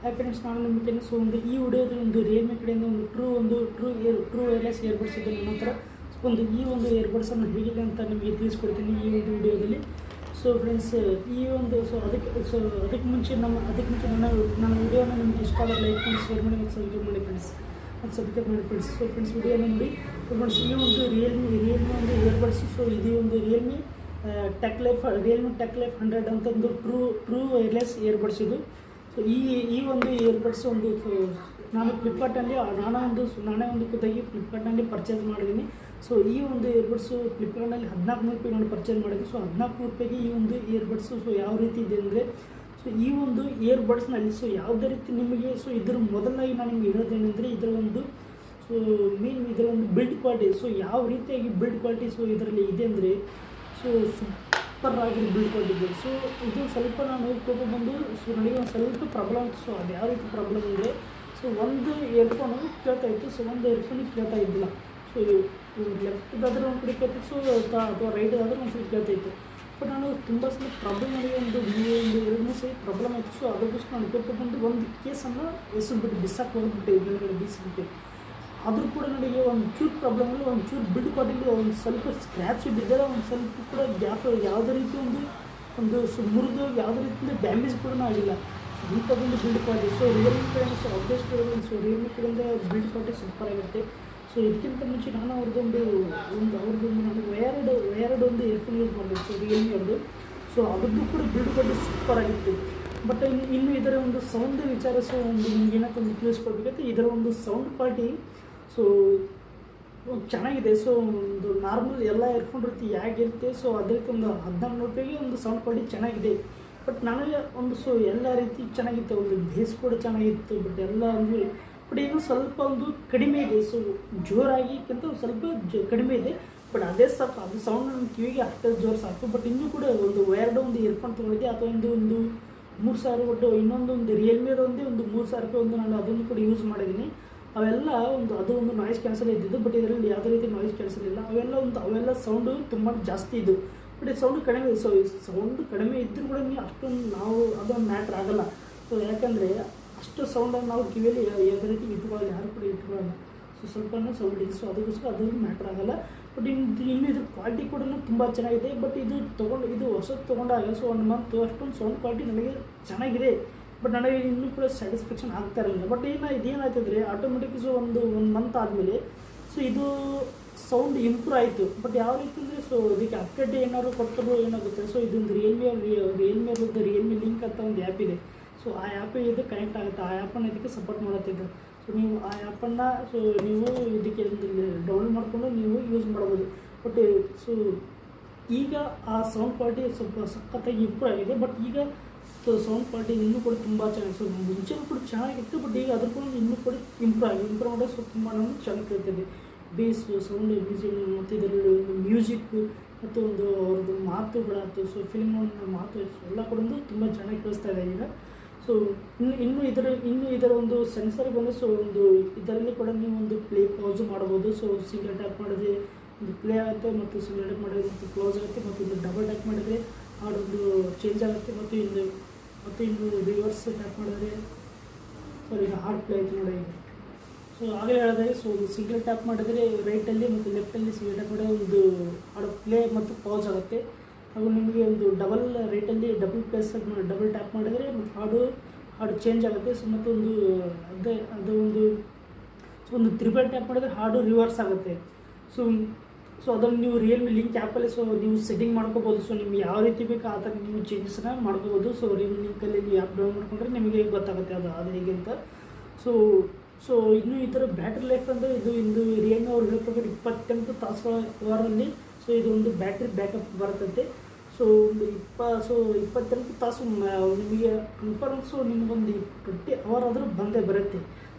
Hi friends, ನಾನು ನಿಮಗೆ ಒಂದು ಈ ವಿಡಿಯೋದಲ್ಲಿ ಒಂದು ರಿಯಲ್ಮಿ ಕಡೆಯಿಂದ ಒಂದು ಟ್ರೂ ವೈರ್ಲೆಸ್ ಇಯರ್ಬಡ್ಸ್ ಇದೆ ನನ್ನ ಹತ್ರ. ಈ ಒಂದು ಇಯರ್ಬಡ್ಸನ್ನು ಹೇಗಿದೆ ಅಂತ ನಿಮಗೆ ತಿಳಿಸ್ಕೊಡ್ತೀನಿ ಈ ಒಂದು ವಿಡಿಯೋದಲ್ಲಿ. ಸೊ ಫ್ರೆಂಡ್ಸ್, ಅದಕ್ಕೆ ಮುಂಚೆ ನನ್ನ ವಿಡಿಯೋನ ನಿಮಗೆ ಇಷ್ಟ ಆದರೆ ಲೈಕ್ ಮಾಡಿ, ಶೇರ್ ಮಾಡಿ ಮತ್ತು ಸಬ್ಸ್ಕ್ರೈಬ್ ಮಾಡಿ ಫ್ರೆಂಡ್ಸ್. ಸೊ ಫ್ರೆಂಡ್ಸ್, ವಿಡಿಯೋನ ನೋಡಿ ಫ್ರೆಂಡ್ಸ್. ಈ ಒಂದು ರಿಯಲ್ಮಿ ಒಂದು ಇಯರ್ಬಡ್ಸ್. ಸೊ ಇದು ಒಂದು ರಿಯಲ್ಮಿ ಟೆಕ್ ಲೈಫ್ 100 ಅಂತ ಒಂದು ಟ್ರೂ ವೈರ್ಲೆಸ್ ಇಯರ್ಬಡ್ಸ್ ಇದು. ಸೊ ಈ ಒಂದು ಇಯರ್ಬಡ್ಸ್ ನಾನು ಫ್ಲಿಪ್ಕಾರ್ಟಲ್ಲಿ ನಾನೇ ಒಂದು ಖುದ್ದಾಗಿ ಫ್ಲಿಪ್ಕಾರ್ಟ್ನಲ್ಲಿ ಪರ್ಚೇಸ್ ಮಾಡಿದ್ದೀನಿ. ಸೊ ಈ ಒಂದು ಇಯರ್ಬಡ್ಸು ಫ್ಲಿಪ್ಕಾರ್ಟ್ನಲ್ಲಿ 1400 ರೂಪಾಯಿ ನಾನು ಪರ್ಚೇಸ್ ಮಾಡಿದ್ದೆ. ಸೊ 1400 ರೂಪಾಯಿಗೆ ಈ ಒಂದು ಇಯರ್ಬಡ್ಸು ಯಾವ ರೀತಿ ಇದೆ ಅಂದರೆ, ಸೊ ಈ ಒಂದು ಇಯರ್ಬಡ್ಸ್ನಲ್ಲಿ ಯಾವುದೇ ರೀತಿ ನಿಮಗೆ ಇದ್ರ ಮೊದಲಾಗಿ ನಾನು ನಿಮಗೆ ಹೇಳೋದೇನೆಂದರೆ, ಇದರ ಒಂದು ಬಿಲ್ಡ್ ಕ್ವಾಲಿಟಿ. ಯಾವ ರೀತಿಯಾಗಿ ಬಿಲ್ಡ್ ಕ್ವಾಲಿಟಿ ಇದರಲ್ಲಿ ಇದೆ ಅಂದರೆ, ಸೂಪರ್ ಆಗಿ ಬಿಲ್ಡ್ ಕ್ವಾಲಿಟಿ ಇದೆ. ಇದು ಸ್ವಲ್ಪ ನಾನು ಕೋಪ ಬಂದು ನನಗೆ ಒಂದು ಸ್ವಲ್ಪ ಪ್ರಾಬ್ಲಮ್ ಇತ್ತು. ಅದು ಯಾವ ರೀತಿ ಪ್ರಾಬ್ಲಮ್ ಅಂದರೆ, ಒಂದು ಇಯರ್ಫೋನು ಕೇಳ್ತಾ ಇತ್ತು, ಒಂದು ಇಯರ್ಫೋನಿಗೆ ಕೇಳ್ತಾ ಇದ್ದಿಲ್ಲ. ಲೆಫ್ಟ್ದಾದ್ರೆ ಒಂದು ಕಡೆ ಕೇಳ್ತಿತ್ತು, ಅಥವಾ ರೈಟ್ದಾದ್ರೆ ಒಂದು ಕಡೆ ಕೇಳ್ತಾ ಇತ್ತು. ಬಟ್ ನಾನು ತುಂಬ ಸಲ ಪ್ರಾಬ್ಲಮ್ ನನಗೆ ಒಂದು 2-3 ಸರಿ ಪ್ರಾಬ್ಲಮ್ ಆಯಿತು. ಅದಕ್ಕೋಸ್ಕರ ನಾನು ಕೋಪ ಬಂದು ಒಂದು ಕೇಸನ್ನು ಎಸೆದ್ಬಿಟ್ಟು ಬಿಸಾಕಿ ಹೋಗ್ಬಿಟ್ಟೆ, ಇದನ್ನು ಬೀಸಿಬಿಟ್ಟೆ. ಆದರೂ ಕೂಡ ನನಗೆ ಒಂದು ಚೂರು ಪ್ರಾಬ್ಲಮಲ್ಲಿ ಒಂದು ಚೂರು ಬಿಲ್ಡ್ ಕ್ವಾಲಿಟಿ ಒಂದು ಸ್ವಲ್ಪ ಸ್ಕ್ರ್ಯಾಚ್ ಬಿದ್ದರೆ, ಒಂದು ಸ್ವಲ್ಪ ಕೂಡ ಗ್ಯಾಪ್ ಯಾವುದೇ ರೀತಿ ಒಂದು ಮುರಿದು ಯಾವುದೇ ರೀತಿಯಿಂದ ಡ್ಯಾಮೇಜ್ ಕೂಡ ಆಗಿಲ್ಲ. ಇಂಥದ್ದೊಂದು ಬಿಲ್ಡ್ ಕ್ವಾಲಿಟಿ. ರಿಯಲ್ಮಿ ಕಡೆಯಿಂದ ಅಪ್ಡೇಟ್ಸ್ ರಿಯಲ್ಮಿ ಕಡೆಯಿಂದ ಬಿಲ್ಡ್ ಕ್ವಾಲಿಟಿ ಸೂಪರ್ ಆಗುತ್ತೆ. ಇದಕ್ಕಿಂತ ಮುಂಚೆ ನಾನು ಅವ್ರದ್ದೊಂದು ನಾನು ವಯರ್ಡ್ ಒಂದು ಇಯರ್ಫೋನ್ ಯೂಸ್ ಮಾಡಿದೆ, ರಿಯಲ್ಮಿ ಅವ್ರದ್ದು. ಅದರದ್ದು ಕೂಡ ಬಿಲ್ಡ್ ಕ್ವಾಲಿಟಿ ಸೂಪರ್ ಆಗಿತ್ತು. ಬಟ್ ಇನ್ನು ಇದರ ಒಂದು ಸೌಂಡ್ ವಿಚಾರ ನಿಮ್ಗೆ ಏನಕ್ಕೆ ಒಂದು ತಿಳಿಸ್ಕೊಡ್ಬೇಕಂತ, ಇದರ ಒಂದು ಸೌಂಡ್ ಕ್ವಾಲಿಟಿ ಚೆನ್ನಾಗಿದೆ. ಒಂದು ನಾರ್ಮಲ್ ಎಲ್ಲ ಇಯರ್ಫೋನ್ ರೀತಿ ಹೇಗಿರುತ್ತೆ, ಅದಕ್ಕೆ ಒಂದು 1400 ರೂಪಾಯಿಗೆ ಒಂದು ಸೌಂಡ್ ಕ್ವಾಲಿಟಿ ಚೆನ್ನಾಗಿದೆ. ಬಟ್ ನನಗೆ ಒಂದು ಎಲ್ಲ ರೀತಿ ಚೆನ್ನಾಗಿತ್ತು, ಒಂದು ಬೇಸ್ ಕೂಡ ಚೆನ್ನಾಗಿತ್ತು. ಬಟ್ ಇನ್ನೂ ಸ್ವಲ್ಪ ಒಂದು ಕಡಿಮೆ ಇದೆ. ಜೋರಾಗಿಕ್ಕಿಂತ ಸ್ವಲ್ಪ ಕಡಿಮೆ ಇದೆ. ಬಟ್ ಅದೇ ಸಾಕು, ಅದು ಸೌಂಡ್ ನನ್ನ ಕಿವಿಗೆ ಅಷ್ಟೇ ಜೋರು ಸಾಕು. ಬಟ್ ಇನ್ನೂ ಕೂಡ ಒಂದು ವಯರ್ಡ್ ಒಂದು ಇಯರ್ಫೋನ್ ತೊಗೊಂಡಿದ್ದೆ, ಅಥವಾ ಒಂದು 3000 ಒಟ್ಟು ಇನ್ನೊಂದು ರಿಯಲ್ಮಿದ ಒಂದು 3000 ರೂಪಾಯಿ ನಾನು ಅದನ್ನು ಕೂಡ ಯೂಸ್ ಮಾಡಿದ್ದೀನಿ. ಅವೆಲ್ಲ ಅದು ಒಂದು ನಾಯ್ಸ್ ಕ್ಯಾನ್ಸಲ್ ಇದ್ದಿದ್ದು. ಬಟ್ ಇದರಲ್ಲಿ ಯಾವುದೇ ರೀತಿ ನಾಯ್ಸ್ ಕ್ಯಾನ್ಸಲ್ ಇಲ್ಲ. ಅವೆಲ್ಲ ಸೌಂಡು ತುಂಬ ಜಾಸ್ತಿ ಇದ್ದು. ಬಟ್ ಸೌಂಡ್ ಕಡಿಮೆ ಸೌಂಡ್ ಕಡಿಮೆ ಇದ್ದರೂ ಕೂಡ ನಾವು ಅದೊಂದು ಮ್ಯಾಟ್ರ್ ಆಗೋಲ್ಲ. ಯಾಕಂದರೆ ಅಷ್ಟು ಸೌಂಡನ್ನು ನಾವು ಕಿವಿಯಲ್ಲಿ ಯಾವುದೇ ರೀತಿ ಇಟ್ಕೊಳ್ಳಲ್ಲ, ಯಾರು ಕೂಡ ಇಟ್ಕೊಳ್ಳಲ್ಲ. ಸ್ವಲ್ಪನೂ ಸೌಂಡ್ ಇದೆ. ಅದಕ್ಕೋಸ್ಕರ ಅದು ಮ್ಯಾಟ್ರ್ ಆಗೋಲ್ಲ. ಬಟ್ ಇನ್ನು ಇದ್ರ ಕ್ವಾಲಿಟಿ ಕೂಡ ತುಂಬ ಚೆನ್ನಾಗಿದೆ. ಬಟ್ ಇದು ಹೊಸದು ತೊಗೊಂಡಾಗ 1 ಮಂತ್ ಅಷ್ಟೊಂದು ಸೌಂಡ್ ಕ್ವಾಲಿಟಿ ನನಗೆ ಚೆನ್ನಾಗಿದೆ. ಬಟ್ ನನಗೆ ಇನ್ನೂ ಕೂಡ ಸ್ಯಾಟಿಸ್ಫ್ಯಾಕ್ಷನ್ ಆಗ್ತಾ ಇರಲಿಲ್ಲ. ಬಟ್ ಇದೇನಾಯ್ತಂದರೆ, ಆಟೋಮೆಟಿಕ್ ಒಂದು ಮಂತ್ ಆದಮೇಲೆ ಇದು ಸೌಂಡ್ ಇಂಪ್ರೂವ್ ಆಯಿತು. ಬಟ್ ಯಾವ ರೀತಿ ಅಂದರೆ, ಇದಕ್ಕೆ ಅಪ್ಡೇಟ್ ಏನಾದ್ರು ಕೊಟ್ಟರು ಏನಾಗುತ್ತೆ. ಇದೊಂದು ರಿಯಲ್ಮಿ ಲಿಂಕ್ ಅಂತ ಒಂದು ಆ್ಯಪ್ ಇದೆ. ಆ ಆ್ಯಪಿಗೆ ಇದು ಕನೆಕ್ಟ್ ಆಗುತ್ತೆ. ಆ ಆ್ಯಪನ್ನು ಇದಕ್ಕೆ ಸಪೋರ್ಟ್ ಮಾಡುತ್ತಿದ್ದು. ನೀವು ಆ ಆ್ಯಪನ್ನು ನೀವು ಇದಕ್ಕೆ ಡೌನ್ಲೋಡ್ ಮಾಡಿಕೊಂಡು ನೀವು ಯೂಸ್ ಮಾಡ್ಬೋದು. ಬಟ್ ಈಗ ಆ ಸೌಂಡ್ ಕ್ವಾಲಿಟಿ ಸ್ವಲ್ಪ ಸಖತ್ತಾಗಿ ಇಂಪ್ರೂವ್ ಆಗಿದೆ. ಬಟ್ ಈಗ ಸೌಂಡ್ ಕ್ವಾಲಿಟಿ ಇನ್ನೂ ಕೂಡ ತುಂಬ ಚೆನ್ನಾಗಿದೆ. ಮುಂಚೆನೂ ಕೂಡ ಚೆನ್ನಾಗಿತ್ತು. ಬಟ್ ಈಗ ಅದ್ರ ಕೂಡ ಇನ್ನೂ ಕೂಡ ಇಂಪ್ರೂವ್ ಮಾಡೋದು ತುಂಬ ನಮಗೆ ಚೆನ್ನಾಗಿ ಕೇಳ್ತಿದೆ. ಬೇಸ್ ಸೌಂಡ್ ಮತ್ತು ಇದರಲ್ಲಿ ಮ್ಯೂಸಿಕ್ ಮತ್ತು ಅವ್ರದ್ದು ಮಾತುಗಳಾಯ್ತು, ಫಿಲ್ಮ್ ಮಾತು ಎಲ್ಲ ಕೂಡ ತುಂಬ ಚೆನ್ನಾಗಿ ಕೇಳಿಸ್ತಾ ಇದೆ ಈಗ. ಇನ್ನು ಇದರ ಒಂದು ಸೆನ್ಸರ್ ಬಂದು ಇದರಲ್ಲಿ ಕೂಡ ನೀವು ಒಂದು ಪ್ಲೇ ಪೌಸ್ ಮಾಡ್ಬೋದು. ಸಿಂಗಲ್ ಟ್ಯಾಪ್ ಮಾಡಿದ್ರೆ ಒಂದು ಪ್ಲೇ ಆಗುತ್ತೆ, ಮತ್ತು ಸಿಂಗಲ್ ಟ್ಯಾಪ್ ಮಾಡಿದ್ರೆ ಮತ್ತು ಕ್ಲೋಸ್ ಆಗುತ್ತೆ, ಮತ್ತು ಇದು ಡಬಲ್ ಟ್ಯಾಪ್ ಮಾಡಿದರೆ ಹಾಡೊಂದು ಚೇಂಜ್ ಆಗುತ್ತೆ. ಮತ್ತು ಇನ್ನು ರಿವರ್ಸ್ ಟ್ಯಾಪ್ ಮಾಡಿದ್ರೆ ಈಗ ಹಾರ್ಡ್ ಪ್ಲೇ ಆಯಿತು ನೋಡಿ. ಆಗಲೇ ಹೇಳಿದ್ರೆ, ಒಂದು ಸಿಂಗಲ್ ಟ್ಯಾಪ್ ಮಾಡಿದರೆ ರೈಟಲ್ಲಿ ಮತ್ತು ಲೆಫ್ಟಲ್ಲಿ ಸಿಂಗಲ್ ಟ್ಯಾಪ್ ಮಾಡಿದ್ರೆ ಒಂದು ಹಾಡು ಪ್ಲೇ ಮತ್ತು ಪಾಸ್ ಆಗುತ್ತೆ. ಹಾಗೂ ನಿಮಗೆ ಒಂದು ರೈಟಲ್ಲಿ ಡಬಲ್ ಟ್ಯಾಪ್ ಮಾಡಿದರೆ ಮತ್ತು ಹಾಡು ಚೇಂಜ್ ಆಗುತ್ತೆ. ಮತ್ತು ಒಂದು ತ್ರಿಬಲ್ ಟ್ಯಾಪ್ ಮಾಡಿದರೆ ಹಾಡು ರಿವರ್ಸ್ ಆಗುತ್ತೆ. ಅದನ್ನು ನೀವು ರಿಯಲ್ಮಿ ಲಿಂಕ್ ಆ್ಯಪಲ್ಲಿ ನೀವು ಸೆಟ್ಟಿಂಗ್ ಮಾಡ್ಕೋಬೋದು. ನಿಮ್ಗೆ ಯಾವ ರೀತಿ ಬೇಕು ಆ ಥರ ನೀವು ಚೇಂಜಸ್ನ ಮಾಡ್ಕೋಬೋದು. ರಿಯಲ್ಮಿ ಲಿಂಕಲ್ಲಿ ನೀವು ಆ್ಯಪ್ ಡೌನ್ ಮಾಡ್ಕೊಂಡ್ರೆ ನಿಮಗೆ ಗೊತ್ತಾಗುತ್ತೆ ಅದು ಹೇಗೆ ಅಂತ. ಇನ್ನು ಈ ಥರ ಬ್ಯಾಟ್ರಿ ಲೈಫ್ ಅಂದರೆ, ಇದು ರಿಯಲ್ಮಿ ಅವ್ರು ಹೇಳೋ ಪ್ರಕಾರ 28 ತಾಸುಗಳಲ್ಲಿ ಇದೊಂದು ಬ್ಯಾಟ್ರಿ ಬ್ಯಾಕಪ್ ಬರ್ತದೆ. 28 ತಾಸು ನಿಮಗೆ ಕನ್ಫರ್ಮ್ಸ್ ನಿಮಗೊಂದು 20 ಅವರ್ ಆದರೂ ಬಂದೇ ಬರುತ್ತೆ.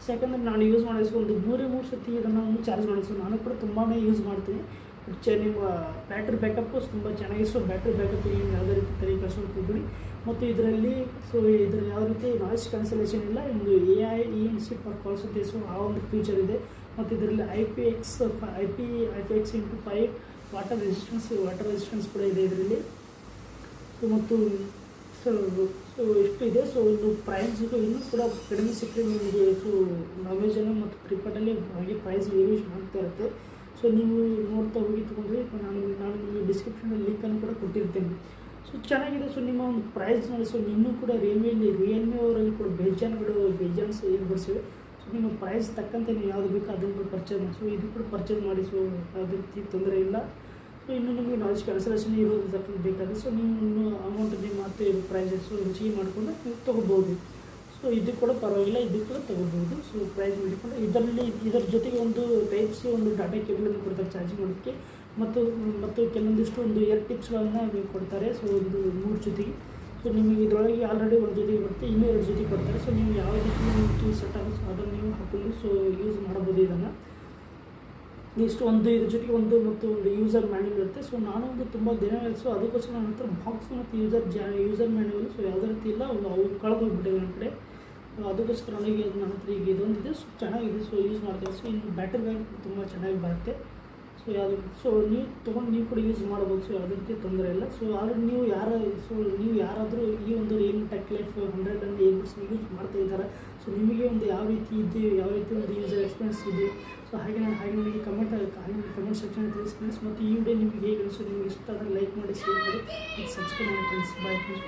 ಯಾಕಂದರೆ ನಾನು ಯೂಸ್ ಮಾಡಿದ ಒಂದು 3 ಸತಿ ಇದನ್ನು ಚಾರ್ಜ್ ಮಾಡಿಸು. ನಾನು ಕೂಡ ತುಂಬಾ ಯೂಸ್ ಮಾಡ್ತೀನಿ. ನಿಮ್ಮ ಬ್ಯಾಟ್ರಿ ಬ್ಯಾಕಪ್ಪು ತುಂಬ ಚೆನ್ನಾಗಿ. ಬ್ಯಾಟ್ರಿ ಬ್ಯಾಕಪ್ ನೀವು ಯಾವುದೇ ರೀತಿ ತಲೆ ಕೆಡಿಸ್ಕೊಳ್ತಿದ್ವಿ. ಮತ್ತು ಇದರಲ್ಲಿ ಯಾವ ರೀತಿ ನಾಯ್ಸ್ ಕ್ಯಾನ್ಸಲೇಷನ್ ಇಲ್ಲ. ಒಂದು AI ENC ಫಾರ್ ಕಾಲ್ಸ್ ಇದೆ. ಆ ಒಂದು ಫೀಚರ್ ಇದೆ. ಮತ್ತು ಇದರಲ್ಲಿ IPX5 ವಾಟರ್ ರೆಸಿಸ್ಟೆನ್ಸ್ ಕೂಡ ಇದೆ ಇದರಲ್ಲಿ. ಮತ್ತು ಸೊ ಇಷ್ಟು ಇದೆ. ಸೊ ಇನ್ನು ಪ್ರೈಸ್ಗೂ ಇನ್ನೂ ಕೂಡ ಕಡಿಮೆ ಸಿಕ್ಕರೆ ನಿಮಗೆ ಸೊ ಅಮೆಜಾನ್ ಮತ್ತು ಫ್ಲಿಪ್ಕಾರ್ಟಲ್ಲಿ ಹಾಗೆ ಪ್ರೈಸ್ ವೇರಿಯೇಷನ್ ಆಗ್ತಾ ಇರುತ್ತೆ. ಸೊ ನೀವು ನೋಡ್ತಾ ಹೋಗಿ ತೊಗೊಂಡ್ರೆ ನಾನು ನಿಮಗೆ ಡಿಸ್ಕ್ರಿಪ್ಷನಲ್ಲಿ ಲಿಂಕನ್ನು ಕೂಡ ಕೊಟ್ಟಿರ್ತೇನೆ. ಸೊ ಚೆನ್ನಾಗಿದೆ. ಸೊ ನಿಮ್ಮ ಒಂದು ಪ್ರೈಸ್ ನೋಡಿ. ಸೊ ಇನ್ನೂ ಕೂಡ ರಿಯಲ್ಮಿ ಅವರಲ್ಲಿ ಕೂಡ ಬೇಜಾನ್ಸ್ ಬರ್ಸಿವೆ. ಸೊ ನಿಮ್ಮ ಪ್ರೈಸ್ ತಕ್ಕಂತೆ ನೀವು ಯಾವುದು ಬೇಕೋ ಅದನ್ನು ಕೂಡ ಪರ್ಚೇಸ್ ಮಾಡಿ. ಸೊ ಇದು ಕೂಡ ಪರ್ಚೇಸ್ ಮಾಡಿ. ಸೊ ಯಾವುದೇ ರೀತಿ ತೊಂದರೆ ಇಲ್ಲ. ಸೊ ಇನ್ನು ನಿಮಗೆ ನಾಲೆಜ್ ಕ್ಯಾನ್ಸಲೇಷನ್ ಇರೋದು ತಕ್ಕಂತ ಬೇಕಾದರೆ ಸೊ ನೀವು ಇನ್ನೂ ಅಮೌಂಟ್ ನಿಮ್ಮ ಮತ್ತು ಪ್ರೈಸಸ್ ಹೆಚ್ಚಿಗೆ ಮಾಡಿಕೊಂಡು ನೀವು ತೊಗೋಬೋದು. ಸೊ ಇದು ಕೂಡ ಪರವಾಗಿಲ್ಲ, ಇದು ಕೂಡ ತೊಗೋಬೋದು. ಸೊ ಪ್ರೈಸ್ ಮಾಡಿಕೊಂಡು ಇದರ ಜೊತೆಗೆ ಒಂದು ಟೈಪ್ ಸಿ ಒಂದು ಡಾಟಾ ಕೇಬಲನ್ನು ಕೊಡ್ತಾರೆ ಚಾರ್ಜಿಂಗ್ ಮಾಡೋಕ್ಕೆ, ಮತ್ತು ಕೆಲವೊಂದಿಷ್ಟು ಒಂದು ಇಯರ್ ಟಿಪ್ಸ್ಗಳನ್ನು ಕೊಡ್ತಾರೆ. ಸೊ ಒಂದು 3 ಜೊತೆಗೆ. ಸೊ ನಿಮಗೆ ಇದರೊಳಗೆ ಆಲ್ರೆಡಿ ಒಂದು ಜೊತೆಗೆ ಬರುತ್ತೆ, ಇನ್ನೂ 2 ಜೊತೆ ಕೊಡ್ತಾರೆ. ಸೊ ನೀವು ಯಾವ ರೀತಿ ಸೆಟ್ ಆಗುತ್ತೆ ಸೊ ಅದನ್ನು ನೀವು ಹಾಕೊಂಡು ಸೊ ಯೂಸ್ ಮಾಡ್ಬೋದು. ಇದನ್ನು ನೆಕ್ಸ್ಟ್ ಇದ್ರ ಜೊತೆಗೆ ಒಂದು ಯೂಸರ್ ಮ್ಯಾನ್ಯುವಲ್ ಇರುತ್ತೆ. ಸೊ ನಾನು ಒಂದು ತುಂಬ ದಿನ ಸೊ ಅದಕ್ಕೋಸ್ಕರ ನನ್ನ ಹತ್ರ ಬಾಕ್ಸ್ ಮತ್ತು ಯೂಸರ್ ಮ್ಯಾನ್ಯುವಲ್ ಸೊ ಯಾವುದೇ ರೀತಿ ಇಲ್ಲ, ಅವು ಕಳೆದೋಗ್ಬಿಟ್ಟಿವೆ ನನ್ನ ಕಡೆ. ಅದಕ್ಕೋಸ್ಕರ ನನಗೆ ನನ್ನ ಹತ್ರ ಈಗ ಇದೊಂದಿದೆ. ಸೊ ಚೆನ್ನಾಗಿದೆ. ಸೊ ಯೂಸ್ ಮಾಡ್ತಾರೆ. ಸೊ ಇನ್ನು ಬ್ಯಾಟ್ರಿ ಬ್ಯಾಕಪ್ ತುಂಬ ಚೆನ್ನಾಗಿ ಬರುತ್ತೆ. ಸೊ ನೀವು ತೊಗೊಂಡು ನೀವು ಕೂಡ ಯೂಸ್ ಮಾಡ್ಬೋದು. ಸೊ ಯಾವುದೇ ರೀತಿ ತೊಂದರೆ ಇಲ್ಲ. ಸೊ ಆಲ್ರೆಡಿ ನೀವು ಯಾರಾದರೂ ಈ ಒಂದು ರಿಯಲ್ಮಿ ಟೆಕ್ ಲೈಫ್ 100 ಅನ್ನು ಯೂಸ್ ಮಾಡ್ತಾ ಇದ್ದಾರೆ. ಸೊ ನಿಮಗೆ ಒಂದು ಯಾವ ರೀತಿ ಒಂದು ಯೂಸರ್ ಎಕ್ಸ್ಪೀರಿಯನ್ಸ್ ಇದೆ ಸೊ ಹಾಗೆ ನನಗೆ ಕಮೆಂಟ್ ಸೆಕ್ಷನ್ ತಿಳಿಸಿ ಫ್ರೆಂಡ್ಸ್. ಮತ್ತು ಈ ವಿಡಿಯೋ ನಿಮಗೆ ಹೇಗೆ ಅನಿಸೋ, ನಿಮಗೆ ಇಷ್ಟ ಆದರೆ ಲೈಕ್ ಮಾಡಿ, ಶೇರ್ ಮಾಡಿ, ಸಬ್ಸ್ಕ್ರೈಬ್ ಮಾಡಿ ಫ್ರೆಂಡ್ಸ್. Bye friends.